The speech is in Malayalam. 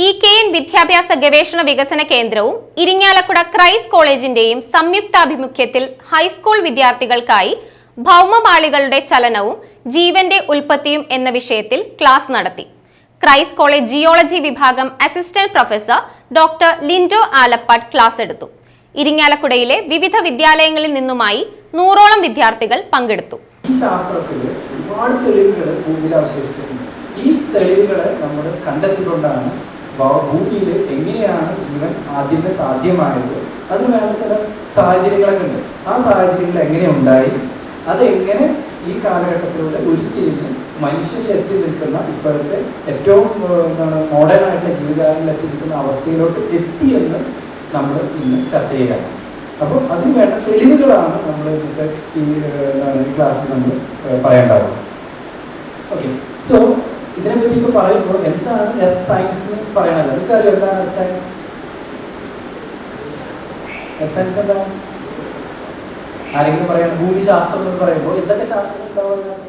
EKN വിദ്യാഭ്യാസ ഗവേഷണ വികസന കേന്ദ്രവും ഇരിങ്ങാലക്കുട ക്രൈസ്റ്റ് കോളേജിന്റെയും സംയുക്താഭിമുഖ്യത്തിൽ ഹൈസ്കൂൾ വിദ്യാർത്ഥികൾക്കായി ഭൗമപാളികളുടെ ചലനവും ജീവന്റെ ഉൽപ്പത്തിയും എന്ന വിഷയത്തിൽ ക്ലാസ് നടത്തി. ക്രൈസ്റ്റ് കോളേജ് ജിയോളജി വിഭാഗം assistant professor doctor Lindo Alappat class എടുത്തു. ഇരിങ്ങാലക്കുടയിലെ വിവിധ വിദ്യാലയങ്ങളിൽ നിന്നുമായി 100ഓളം വിദ്യാർത്ഥികൾ പങ്കെടുത്തു. ഈ ശാസ്ത്രത്തിൽ ഒരുപാട് തെളിവുകൾ ഭൂമിയിൽ അവശേഷിച്ചിട്ടുണ്ട്. ഈ തെളിവുകളെ നമ്മൾ കണ്ടെത്തിക്കൊണ്ടാണ് ഭൂമിയിൽ എങ്ങനെയാണ് ജീവൻ ആദ്യമേ സാധ്യമായത്, അതിന് വേണ്ട ചില സാഹചര്യങ്ങളൊക്കെ ഉണ്ട്. ആ സാഹചര്യങ്ങൾ എങ്ങനെ ഉണ്ടായി, അതെങ്ങനെ ഈ കാലഘട്ടത്തിലൂടെ ഉരുത്തിരിഞ്ഞ് മനുഷ്യരിൽ എത്തി നിൽക്കുന്ന ഇപ്പോഴത്തെ ഏറ്റവും മോഡേൺ ആയിട്ടുള്ള ജീവിതചാരങ്ങളിൽ എത്തി നിൽക്കുന്ന അവസ്ഥയിലോട്ട് എത്തിയെന്ന് നമ്മൾ ഇന്ന് ചർച്ച ചെയ്യുകയാണ്. അപ്പോൾ അതിന് വേണ്ട തെളിവുകളാണ് നമ്മൾ ഇന്നത്തെ ഈ ക്ലാസ്സിൽ നമ്മൾ പറയേണ്ടത്. ഓക്കെ, സോ ഇതിനെപ്പറ്റിയൊക്കെ പറയുമ്പോൾ എന്താണ് എർത്ത് സയൻസ് എന്ന് പറയണല്ലോ. എനിക്കറിയാം എന്താണ് എർത്ത് സയൻസ്. എർത്ത് സയൻസ് എന്താണ്? ആരെങ്കിലും പറയണം ഭൂമിശാസ്ത്രം എന്ന് പറയുമ്പോൾ എന്തൊക്കെ ശാസ്ത്രം ഉണ്ടാവും അതിനകത്ത്?